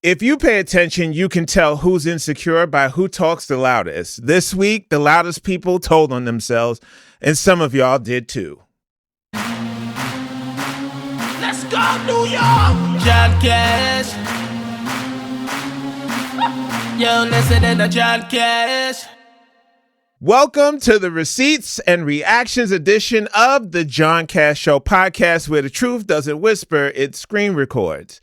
If you pay attention, you can tell who's insecure by who talks the loudest. This week, the loudest people told on themselves, and some of y'all did too. Let's go, New York! John Cash. Yo, listening to John Cash. Welcome to the Receipts and Reactions edition of the John Cash Show podcast, where the truth doesn't whisper, it screen records.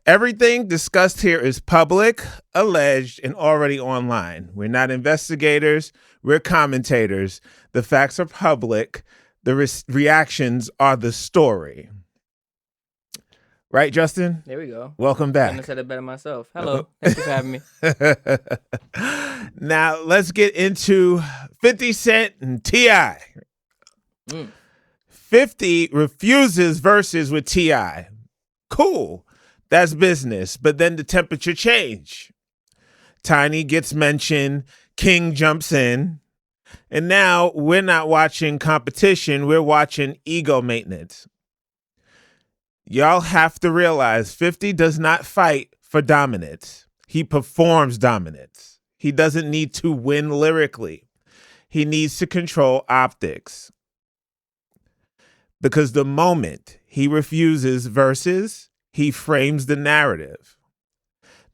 Everything discussed here is public, alleged, and already online. We're not investigators. We're commentators. The facts are public. The reactions are the story. Right, Justin? There we go. Welcome back. I said it better myself. Hello. Thank you for having me. Now, let's get into 50 Cent and T.I. 50 refuses verses with T.I. Cool. That's business. But then the temperature change. Tiny gets mentioned. King jumps in. And now we're not watching competition. We're watching ego maintenance. Y'all have to realize 50 does not fight for dominance. He performs dominance. He doesn't need to win lyrically. He needs to control optics. Because the moment he refuses verses, he frames the narrative.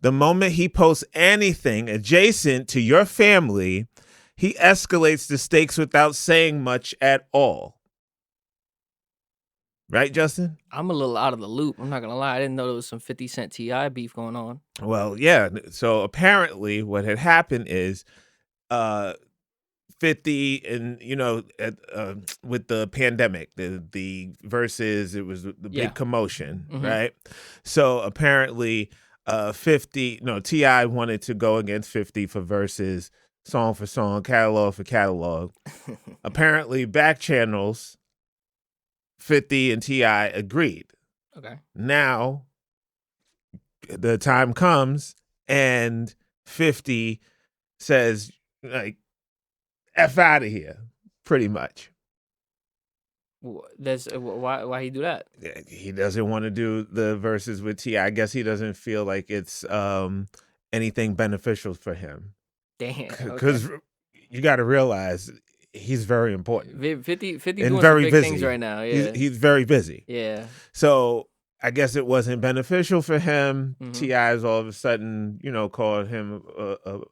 The moment he posts anything adjacent to your family, he escalates the stakes without saying much at all. Right, Justin? I'm a little out of the loop. I'm not going to lie. I didn't know there was some 50 Cent T.I. beef going on. Well, yeah. So apparently what had happened is 50 and, with the pandemic, the verses, it was the big commotion, right? So apparently T.I. wanted to go against 50 for verses, song for song, catalog for catalog. Apparently back channels, 50 and T.I. agreed. Okay. Now the time comes and 50 says, like, F out of here, pretty much. Why he do that? He doesn't want to do the verses with T.I. I guess he doesn't feel like it's anything beneficial for him. Damn. Because you got to realize he's very important. 50 and doing very some big busy. things right now. Yeah. He's very busy. Yeah. So I guess it wasn't beneficial for him. Mhm. T.I.'s all of a sudden, called him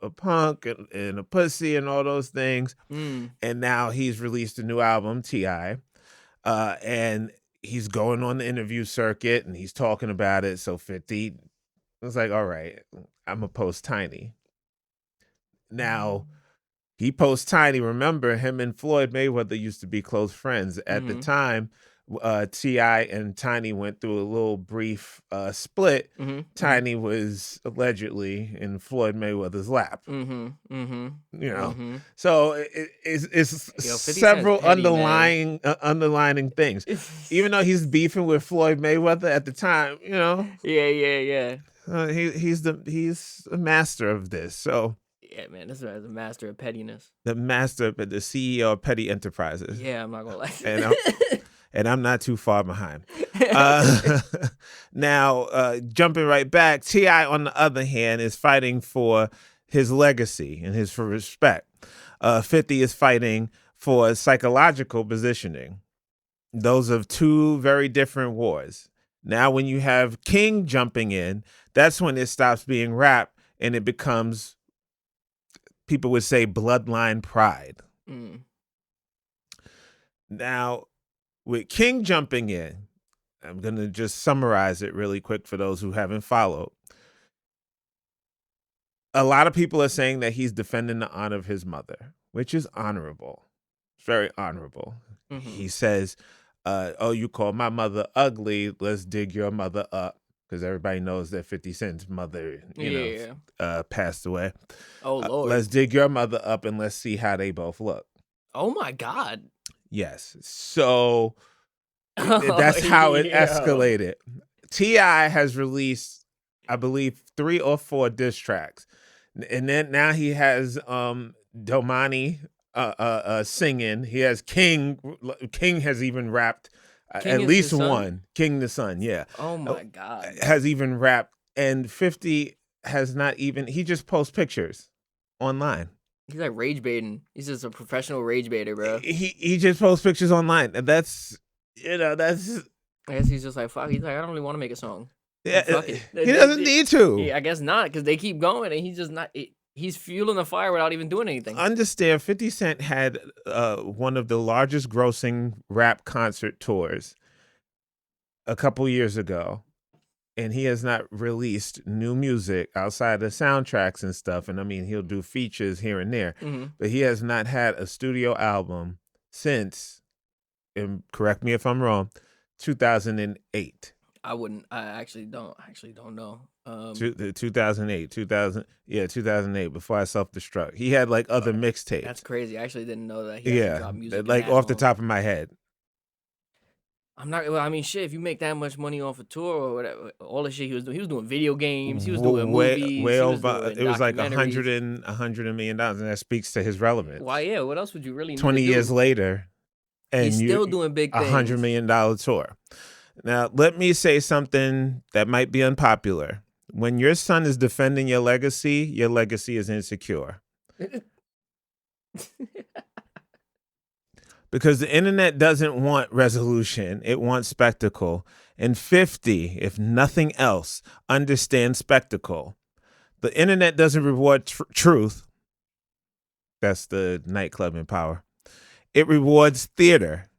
a punk and a pussy and all those things. And now he's released a new album, T.I., and he's going on the interview circuit and he's talking about it. So 50 was like, all right, I'm going to post Tiny. Now, he posts Tiny. Remember, him and Floyd Mayweather used to be close friends. At the time, T.I. and Tiny went through a little brief split. Tiny was allegedly in Floyd Mayweather's lap. So it's several underlying things. Even though he's beefing with Floyd Mayweather at the time, Yeah. he's a master of this. So. Yeah, man, this is a master of pettiness. The CEO of Petty Enterprises. Yeah, I'm not gonna lie. And I'm not too far behind. Now, jumping right back, T.I., on the other hand, is fighting for his legacy and for respect. 50 is fighting for psychological positioning. Those are two very different wars. Now, when you have King jumping in, that's when it stops being rap and it becomes, people would say, bloodline pride. Now, with King jumping in, I'm going to just summarize it really quick for those who haven't followed. A lot of people are saying that he's defending the honor of his mother, which is honorable. It's very honorable. He says, you call my mother ugly, let's dig your mother up. Because everybody knows that 50 Cent's mother, passed away. Oh, Lord. Let's dig your mother up and let's see how they both look. Oh, my God. Yes. So that's how it escalated. T.I. has released, I believe, 3 or 4 diss tracks. And then now he has Domani singing. He has King. King has even rapped at least one. King the Son, yeah. Oh, my God. Has even rapped And 50 has not even, he just posts pictures online. He's like rage baiting. He's just a professional rage baiter, bro. He just posts pictures online. And that's, that's. I guess he's just like, fuck. He's like, I don't really want to make a song. Yeah, fuck it. He doesn't need to. Yeah, I guess not, because they keep going and he's just not. He's fueling the fire without even doing anything. Understand, 50 Cent had one of the largest grossing rap concert tours a couple years ago, and he has not released new music outside of soundtracks and stuff. And I mean, he'll do features here and there, but he has not had a studio album since, and correct me if I'm wrong, 2008. I actually don't know. 2008, 2008, before I self-destruct. He had like other mixtapes. That's crazy. I actually didn't know that he dropped music. Like off the top of my head. I mean, shit, if you make that much money off a tour or whatever, all the shit he was doing video games, he was doing movies. Way over, it was like $100 million, and that speaks to his relevance. Why, yeah, what else would you really need 20 to do? years later, and he's still doing big things. $100 million tour. Now, let me say something that might be unpopular. When your son is defending your legacy is insecure. Because the internet doesn't want resolution. It wants spectacle. And 50, if nothing else, understands spectacle. The internet doesn't reward truth. That's the nightclub in Power. It rewards theater.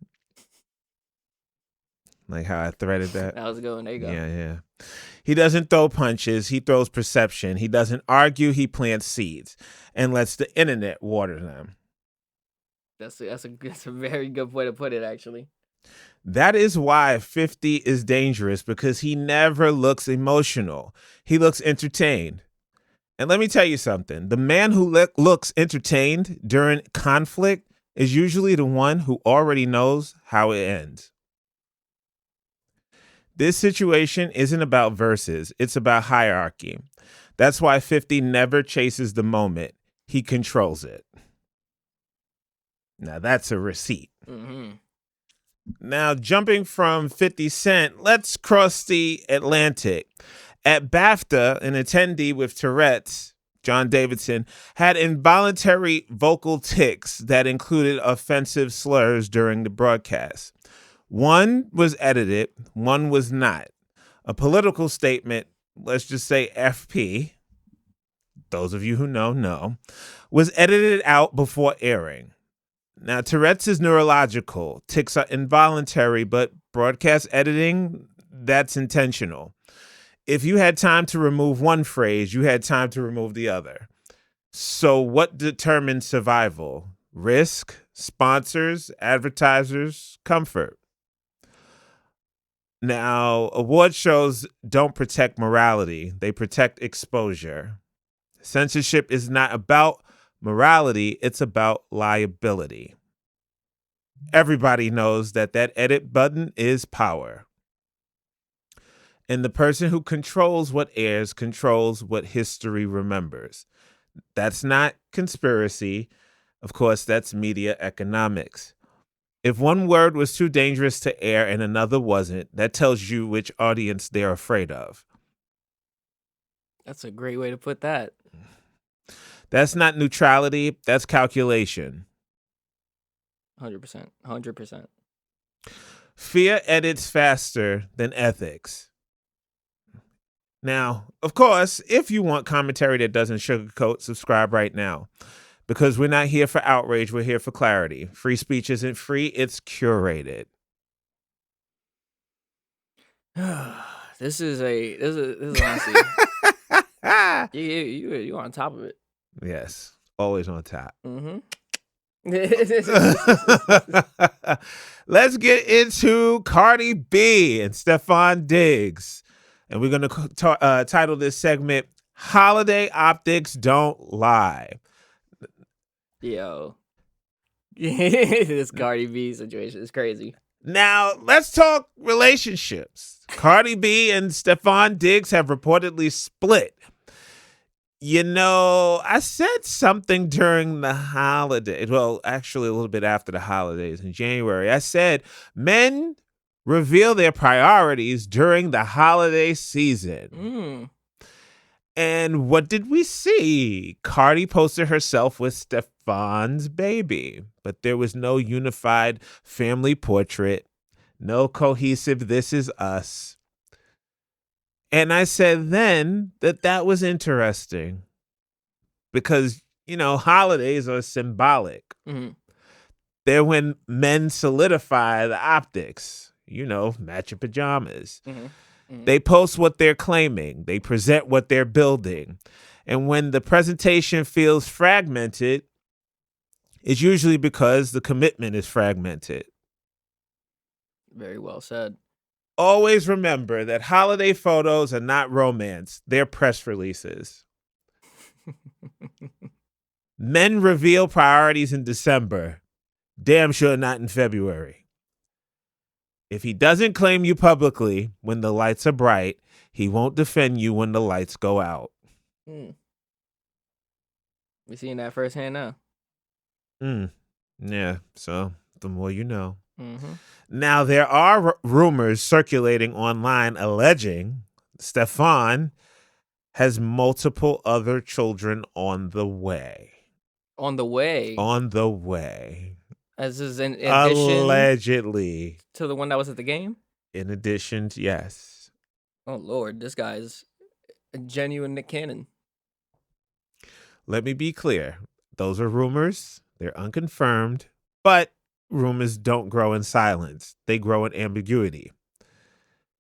Like how I threaded that. That was a good one. There you go. Yeah. He doesn't throw punches. He throws perception. He doesn't argue. He plants seeds and lets the internet water them. That's a very good way to put it, actually. That is why 50 is dangerous, because he never looks emotional. He looks entertained. And let me tell you something. The man who looks entertained during conflict is usually the one who already knows how it ends. This situation isn't about verses. It's about hierarchy. That's why 50 never chases the moment. He controls it. Now, that's a receipt. Now, jumping from 50 Cent, let's cross the Atlantic. At BAFTA, an attendee with Tourette's, John Davidson, had involuntary vocal tics that included offensive slurs during the broadcast. One was edited, one was not. A political statement, let's just say FP, those of you who know, was edited out before airing. Now, Tourette's is neurological. Tics are involuntary, but broadcast editing, that's intentional. If you had time to remove one phrase, you had time to remove the other. So what determines survival? Risk, sponsors, advertisers, comfort. Now, award shows don't protect morality. They protect exposure. Censorship is not about morality. It's about liability. Everybody knows that edit button is power. And the person who controls what airs controls what history remembers. That's not conspiracy. Of course, that's media economics. If one word was too dangerous to air and another wasn't, that tells you which audience they're afraid of. That's a great way to put that. That's not neutrality. That's calculation. 100%. 100%. Fear edits faster than ethics. Now, of course, if you want commentary that doesn't sugarcoat, subscribe right now. Because we're not here for outrage, we're here for clarity. Free speech isn't free, it's curated. This is honestly. You're on top of it. Yes, always on top. Let's get into Cardi B and Stefon Diggs. And we're going to title this segment, Holiday Optics Don't Lie. Yo. This Cardi B situation is crazy. Now, let's talk relationships. Cardi B and Stefon Diggs have reportedly split. You know, I said something during the holidays. Well, actually, a little bit after the holidays in January. I said men reveal their priorities during the holiday season. And what did we see? Cardi posted herself with Stefon's baby, but there was no unified family portrait, no cohesive "this is us." And I said then that was interesting because, holidays are symbolic. Mm-hmm. They're when men solidify the optics, match your pajamas. Mm-hmm. Mm-hmm. They post what they're claiming. They present what they're building. And when the presentation feels fragmented, it's usually because the commitment is fragmented. Very well said. Always remember that holiday photos are not romance. They're press releases. Men reveal priorities in December. Damn sure not in February. If he doesn't claim you publicly when the lights are bright, he won't defend you when the lights go out. We're seeing that firsthand now. Yeah, so the more you know. Mm-hmm. Now, there are rumors circulating online alleging Stefon has multiple other children on the way. On the way? On the way. As is in addition allegedly to the one that was at the game? In addition to, yes. Oh, Lord, this guy's a genuine Nick Cannon. Let me be clear. Those are rumors. They're unconfirmed, but rumors don't grow in silence. They grow in ambiguity.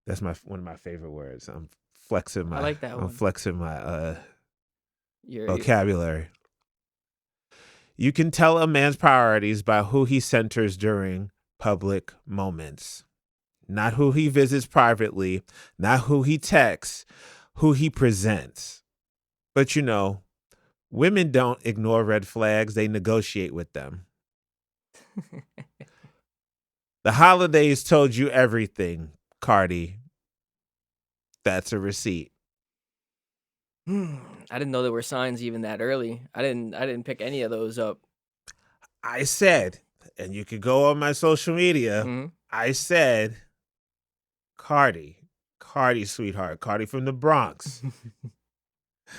That's one of my favorite words. I'm flexing my. I like that one. I'm flexing my vocabulary. You can tell a man's priorities by who he centers during public moments, not who he visits privately, not who he texts, who he presents. But women don't ignore red flags. They negotiate with them. The holidays told you everything, Cardi. That's a receipt. I didn't know there were signs even that early. I didn't pick any of those up. I said, and you could go on my social media. Mm-hmm. I said, Cardi, sweetheart, Cardi from the Bronx.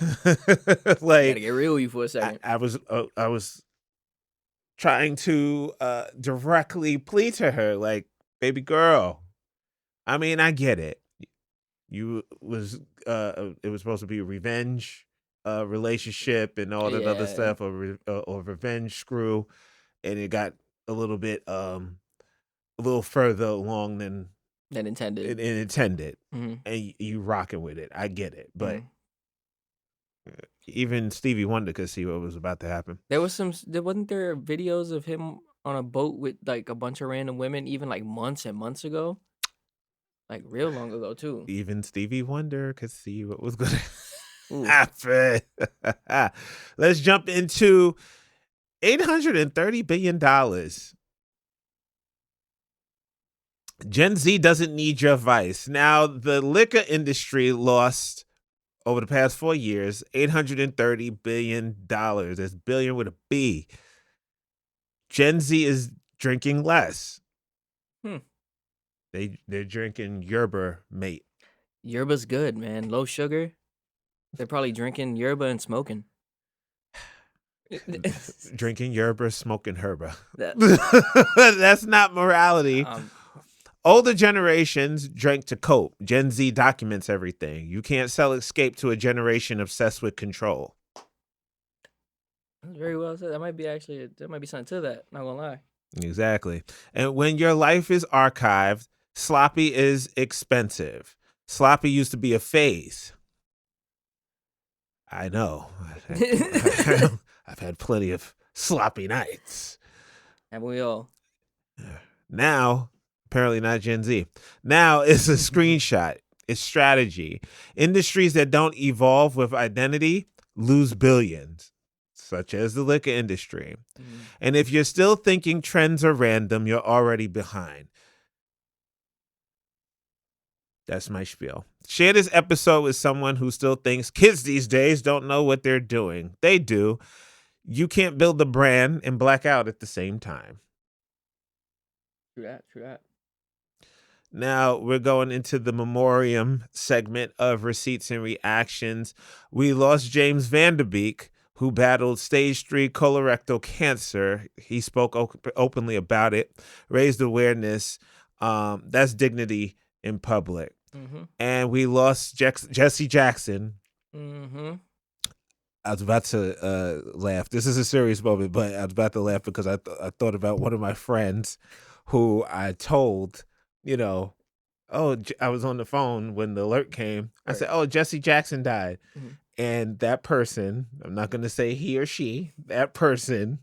Like, gotta get real with you for a second. I was trying to directly plead to her, like, baby girl. I mean, I get it. It was supposed to be a revenge relationship and all that other stuff, or revenge screw, and it got a little bit a little further along than intended. Mm-hmm. And you rocking with it. I get it, but even Stevie Wonder could see what was about to happen. Wasn't there videos of him on a boat with like a bunch of random women, even like months and months ago? Like real long ago too. Even Stevie Wonder could see what was going to happen. Let's jump into $830 billion. Gen Z doesn't need your advice. Now, the liquor industry lost over the past 4 years $830 billion. That's billion with a B. Gen Z is drinking less. They're drinking yerba mate. Yerba's good, man. Low sugar. They're probably drinking yerba and smoking. Drinking yerba, smoking herba. That's not morality. Older generations drank to cope. Gen Z documents everything. You can't sell escape to a generation obsessed with control. That's very well said. There might be something to that. Not gonna lie. Exactly. And when your life is archived, sloppy is expensive. Sloppy used to be a phase. I know. I've had plenty of sloppy nights. Haven't we all? Now, apparently not Gen Z. Now it's a screenshot. It's strategy. Industries that don't evolve with identity lose billions, such as the liquor industry. Mm-hmm. And if you're still thinking trends are random, you're already behind. That's my spiel. Share this episode with someone who still thinks kids these days don't know what they're doing. They do. You can't build a brand and black out at the same time. True that. Now we're going into the memoriam segment of receipts and reactions. We lost James Van Der Beek, who battled stage 3 colorectal cancer. He spoke openly about it, raised awareness. That's dignity in public. Mm-hmm. And we lost Jesse Jackson. Mm-hmm. I was about to laugh. This is a serious moment, but I was about to laugh because I thought about one of my friends who I told, I was on the phone when the alert came. I said, oh, Jesse Jackson died. Mm-hmm. And that person, I'm not going to say he or she, that person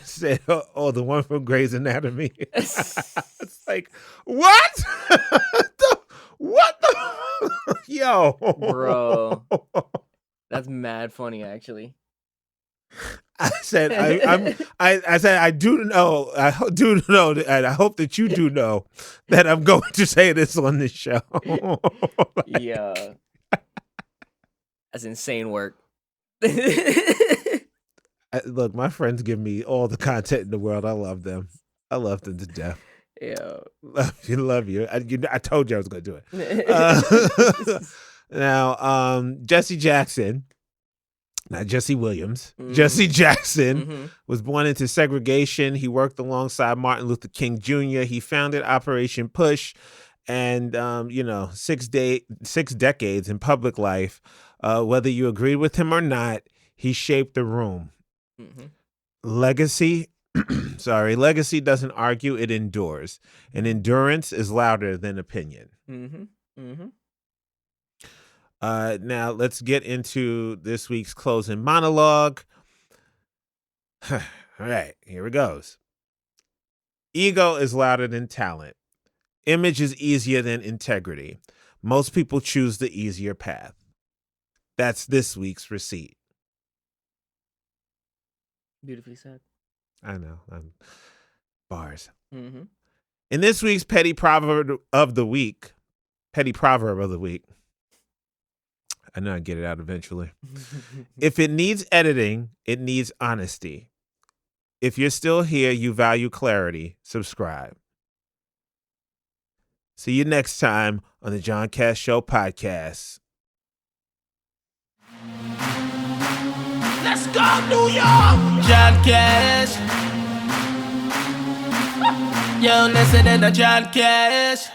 said, oh, the one from Grey's Anatomy. It's like, what? What the? Yo. Bro. That's mad funny, actually. I said, I said, I do know, and I hope that you do know that I'm going to say this on this show. Yeah. That's insane work. Look, my friends give me all the content in the world. I love them. I love them to death. Yeah. Love you. I told you I was going to do it. Now, Jesse Jackson, not Jesse Williams, Jesse Jackson was born into segregation. He worked alongside Martin Luther King Jr. He founded Operation Push, and 6 decades in public life. Whether you agreed with him or not, he shaped the room. Legacy doesn't argue, it endures. And endurance is louder than opinion. Now let's get into this week's closing monologue. All right, here it goes. Ego is louder than talent. Image is easier than integrity. Most people choose the easier path. That's this week's receipt. Beautifully said. I know. Bars. In this week's petty proverb of the week, I know I get it out eventually. If it needs editing, it needs honesty. If you're still here, you value clarity. Subscribe. See you next time on the John Cass Show podcast. Let's go, New York! John Cass. Yo, listen to John Cass.